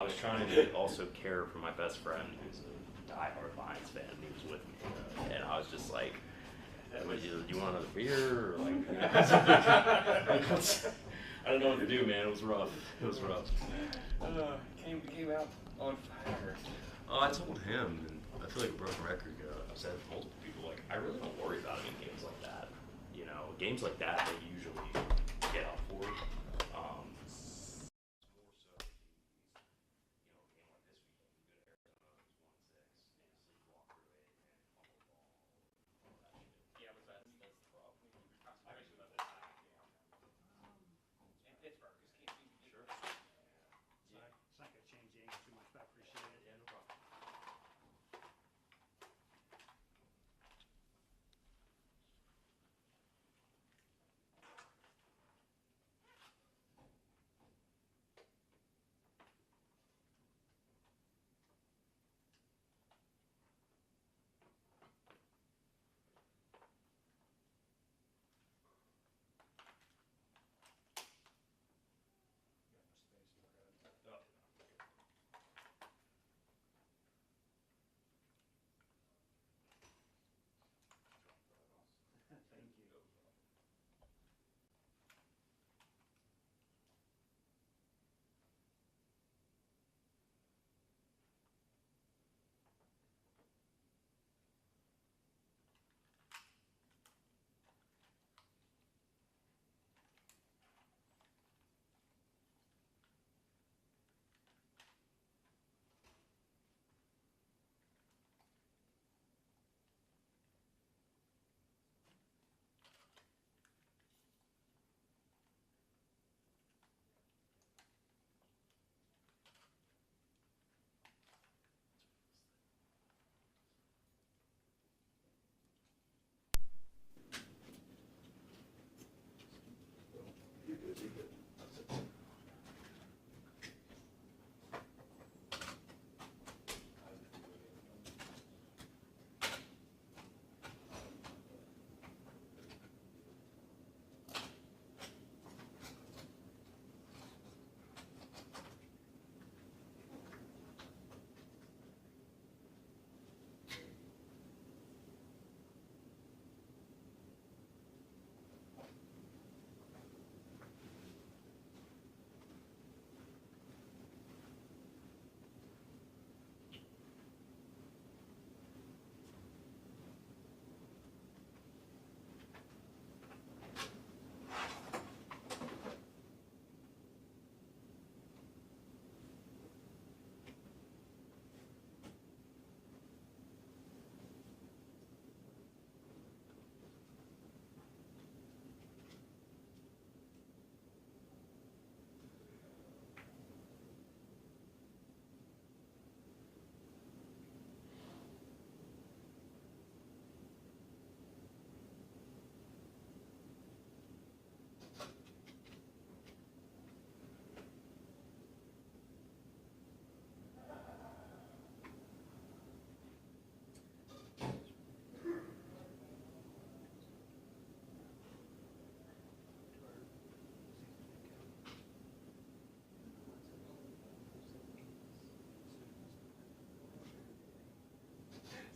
was trying to also care for my best friend, who's a diehard Lions fan. He was with me, and I was just like, "Do you want another beer?" Or like, I don't know what to do, man. It was rough. It was rough. Came out on fire. I told him, and I feel like a broken record. I've said to multiple people, like, I really don't worry about it in games like that. You know, games like that, they usually get up for it. More so, a game like this weekend, we go to Arizona, it was 1-6, and sleepwalk through it, and fumble the ball, all that shit. Yeah, but that's the problem. I mentioned about this time. In Pittsburgh, because can't be Sure. It's not going to change the game too much, but I appreciate it. Yeah, no problem. Thank you.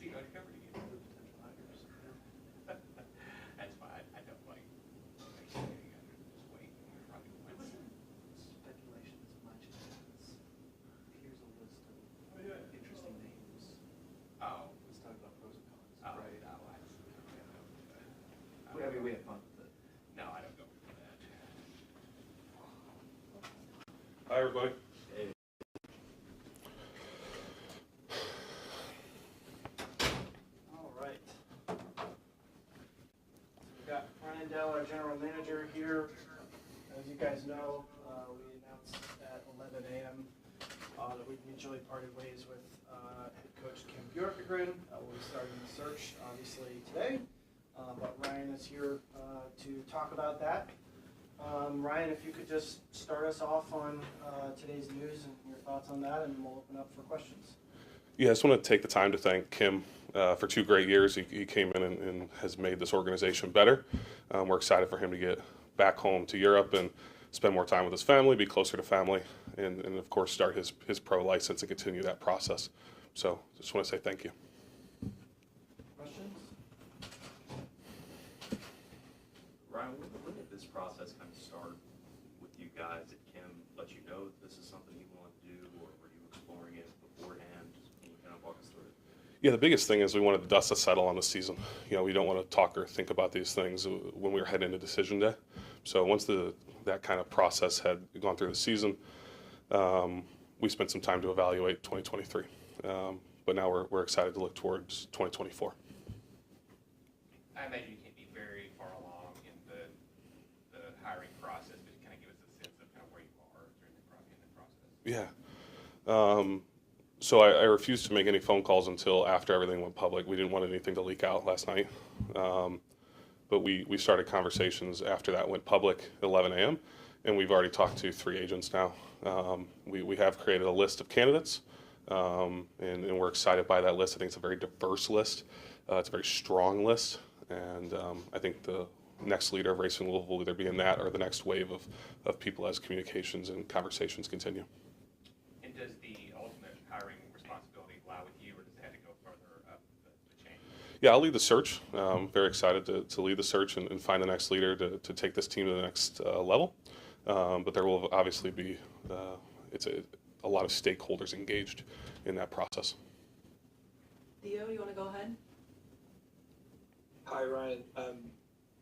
See, I covered again. That's why I don't like sitting under this weight. Probably wins. Speculation as much as here's a list of interesting names. Oh. Let's talk about pros and cons. Oh, Right. no, I mean, we have fun with it. No, I don't go for that. Hi, everybody. All right. We've got Ryan Dell, our general manager here. As you guys know, we announced at 11 a.m. That we mutually parted ways with head coach Kim Björkegren. We'll be starting the search, obviously, today. But Ryan is here to talk about that. Ryan, if you could just start us off on today's news and your thoughts on that, and we'll open up for questions. Yeah, I just want to take the time to thank Kim for 2 great years. He came in and has made this organization better. We're excited for him to get back home to Europe and spend more time with his family, be closer to family, and of course start his pro license and continue that process. So just want to say thank you. Questions? Ryan, when did this process kind of start with you guys? Did Kim let you know that this is something you want to do, or were you exploring it beforehand? Can you kind of walk us through it? Yeah, the biggest thing is we wanted the dust to settle on the season. You know, we don't want to talk or think about these things when we were heading into decision day. So once that kind of process had gone through the season, we spent some time to evaluate 2023. But now we're excited to look towards 2024. I imagine you can't be very far along in the hiring process, but kind of give us a sense of kind of where you are during the process. Yeah. So I refused to make any phone calls until after everything went public. We didn't want anything to leak out last night. But we started conversations after that went public at 11 a.m. And we've already talked to 3 agents now. We have created a list of candidates, and we're excited by that list. I think it's a very diverse list. It's a very strong list. And I think the next leader of Racing Louisville will either be in that or the next wave of people as communications and conversations continue. And does the ultimate hiring responsibility lie with you, or does it have to go further up the chain? Yeah, I'll lead the search. Very excited to lead the search and find the next leader to take this team to the next level. But there will obviously be a lot of stakeholders engaged in that process. Theo, you want to go ahead? Hi, Ryan.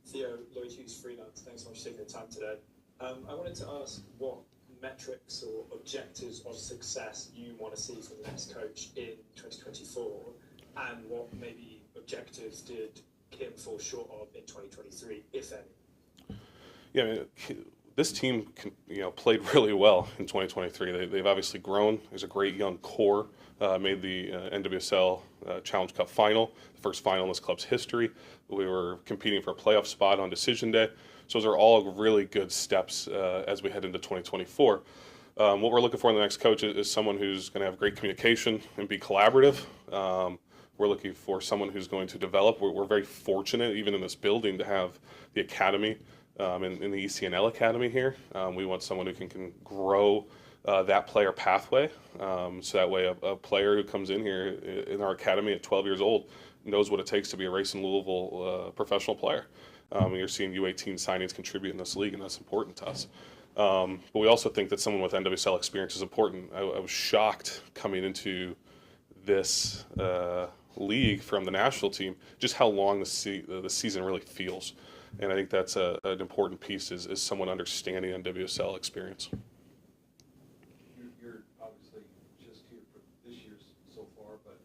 Theo, Lloyd Hughes Freelance. Thanks so much for taking the time today. I wanted to ask what metrics or objectives of success you want to see from the next coach in 2024, and what maybe objectives did Kim fall short of in 2023, if any? Yeah, I mean, this team played really well in 2023. They've obviously grown. There's a great young core. Made the NWSL Challenge Cup final, the first final in this club's history. We were competing for a playoff spot on decision day. So those are all really good steps as we head into 2024. What we're looking for in the next coach is someone who's going to have great communication and be collaborative. We're looking for someone who's going to develop. We're very fortunate, even in this building, to have the academy in the ECNL Academy here. We want someone who can grow that player pathway. So that way a player who comes in here in our academy at 12 years old knows what it takes to be a Racing Louisville professional player. You're seeing U18 signings contribute in this league, and that's important to us. But we also think that someone with NWSL experience is important. I was shocked coming into this league from the national team, just how long the season really feels. And I think that's an important piece is someone understanding NWSL experience. You're obviously just here for this year's so far, but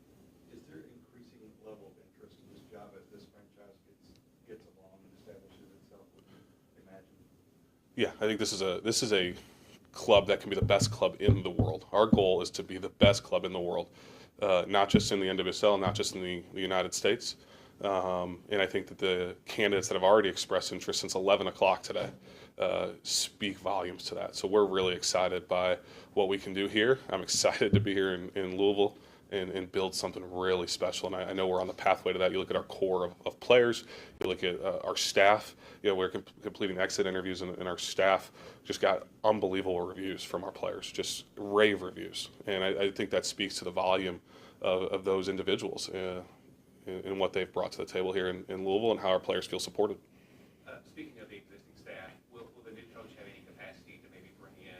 is there increasing level of interest in this job as this franchise gets along and establishes itself, would you imagine? Yeah, I think this is a club that can be the best club in the world. Our goal is to be the best club in the world, not just in the NWSL, not just in the United States. And I think that the candidates that have already expressed interest since 11 o'clock today speak volumes to that. So we're really excited by what we can do here. I'm excited to be here in Louisville and build something really special. And I know we're on the pathway to that. You look at our core of players. You look at our staff. We're completing exit interviews, and our staff just got unbelievable reviews from our players, just rave reviews. And I think that speaks to the volume of those individuals. And what they've brought to the table here in Louisville and how our players feel supported. Speaking of the existing staff, will the new coach have any capacity to maybe bring in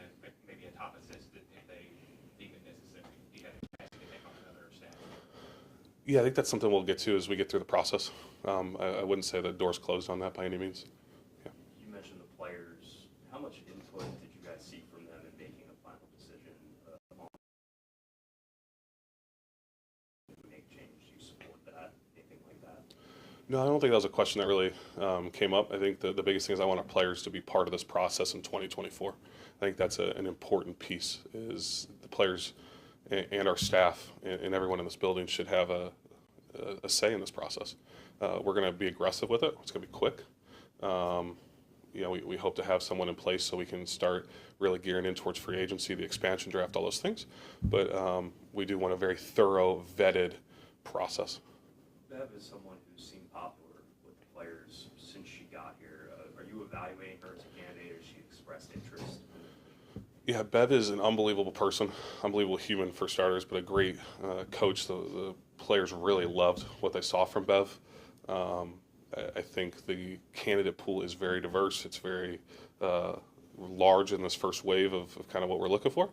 maybe a top assistant if they deem it necessary? Do you have the capacity to take on another staff? Yeah, I think that's something we'll get to as we get through the process. I wouldn't say the door's closed on that by any means. Yeah. You mentioned the players. How much input did you guys see from them in making a final decision on make change? Do you support that? Anything like that? No, I don't think that was a question that really came up. I think the biggest thing is I want our players to be part of this process in 2024. I think that's an important piece, is the players and our staff and everyone in this building should have a say in this process. We're going to be aggressive with it. It's going to be quick. We hope to have someone in place so we can start really gearing in towards free agency, the expansion draft, all those things. But we do want a very thorough, vetted process. Bev is someone who's seemed popular with the players since she got here. Are you evaluating her as a candidate? Has she expressed expressed interest. Yeah, Bev is an unbelievable person, unbelievable human for starters, but a great coach. The players really loved what they saw from Bev. I think the candidate pool is very diverse. It's very large in this first wave of kind of what we're looking for.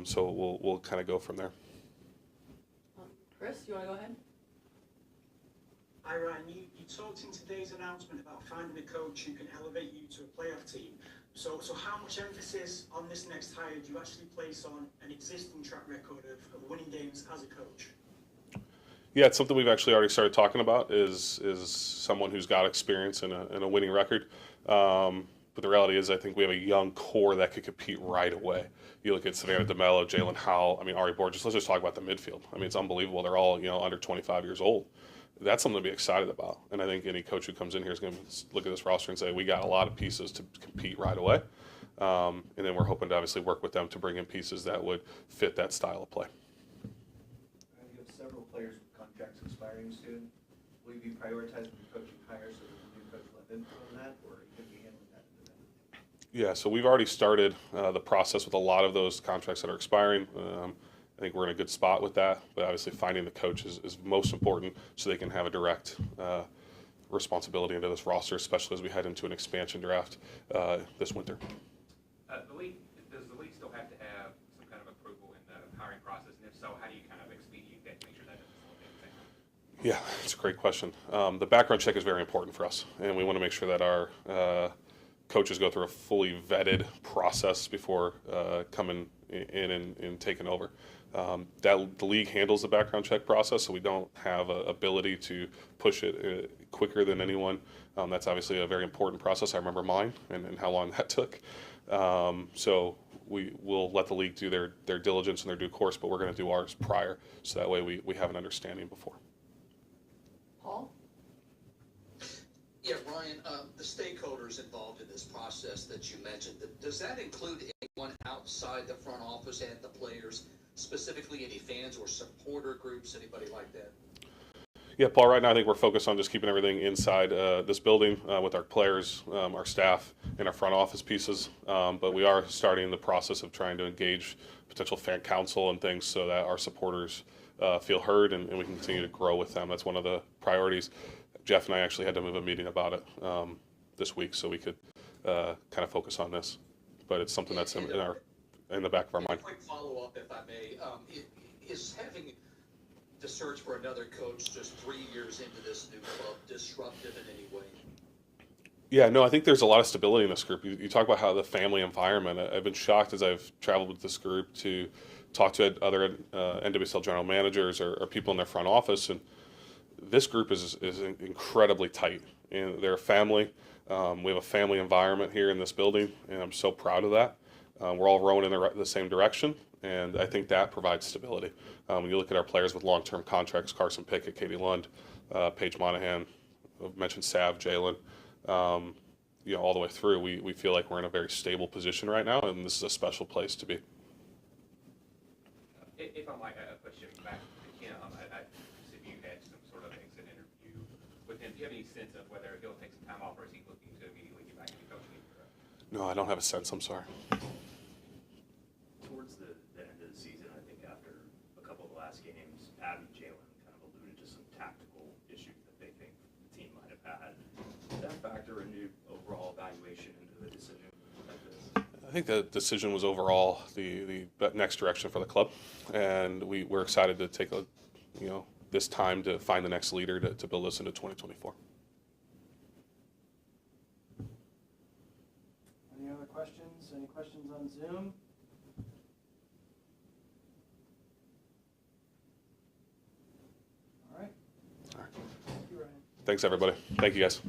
So we'll kind of go from there. Chris, you want to go ahead? Hi Ryan, you talked in today's announcement about finding a coach who can elevate you to a playoff team. So how much emphasis on this next hire do you actually place on an existing track record of winning games as a coach? Yeah, it's something we've actually already started talking about. Is someone who's got experience in a winning record. But the reality is, I think we have a young core that could compete right away. You look at Savannah DeMello, Jalen Howell, Ari Borges. Let's just talk about the midfield. It's unbelievable. They're all under 25 years old. That's something to be excited about. And I think any coach who comes in here is going to look at this roster and say, we got a lot of pieces to compete right away. And then we're hoping to obviously work with them to bring in pieces that would fit that style of play. You have several players with contracts expiring soon. Will you be prioritizing your coaching hires so that the new coach will have input on that, or are you going to be handling that independently? Yeah, so we've already started the process with a lot of those contracts that are expiring. I think we're in a good spot with that, but obviously finding the coach is most important so they can have a direct responsibility into this roster, especially as we head into an expansion draft this winter. Does the league still have to have some kind of approval in the hiring process? And if so, how do you kind of expedite that to make sure that doesn't slow things down? Yeah, it's a great question. The background check is very important for us, and we want to make sure that our coaches go through a fully vetted process before coming in and taking over. The league handles the background check process, so we don't have an ability to push it quicker than anyone. That's obviously a very important process. I remember mine and how long that took. So we will let the league do their diligence and their due course, but we're going to do ours prior, so that way we have an understanding before. Paul? Yeah, Ryan, the stakeholders involved in this process that you mentioned, does that include anyone outside the front office and the players, specifically any fans or supporter groups, anybody like that? Yeah, Paul, right now I think we're focused on just keeping everything inside this building with our players, our staff, and our front office pieces. But we are starting the process of trying to engage potential fan council and things so that our supporters feel heard and we can continue to grow with them. That's one of the priorities. Jeff and I actually had to move a meeting about it this week so we could kind of focus on this. But it's something that's in the back of our mind. A quick follow-up, if I may. Is having the search for another coach just 3 years into this new club disruptive in any way? Yeah, no, I think there's a lot of stability in this group. You talk about how the family environment. I've been shocked as I've traveled with this group to talk to other NWSL general managers or people in their front office, and this group is incredibly tight. And they're a family. We have a family environment here in this building, and I'm so proud of that. We're all rowing in the same direction, and I think that provides stability. When you look at our players with long-term contracts, Carson Pickett, Katie Lund, Paige Monahan, I've mentioned Sav, Jalen, all the way through, we feel like we're in a very stable position right now, and this is a special place to be. If I might push it back to Kim, I if you had some sort of exit interview with him, do you have any sense of whether he'll take some time off or is he looking to immediately get back into coaching? No, I don't have a sense. I'm sorry. Towards the end of the season, I think after a couple of the last games, Abby and Jalen kind of alluded to some tactical issues that they think the team might have had. Did that factor into overall evaluation into the decision like this? I think the decision was overall the next direction for the club, and we're excited to take this time to find the next leader to build us into 2024. Any other questions? Any questions on Zoom? All right. Thank you, Ryan. Thanks, everybody. Thank you, guys.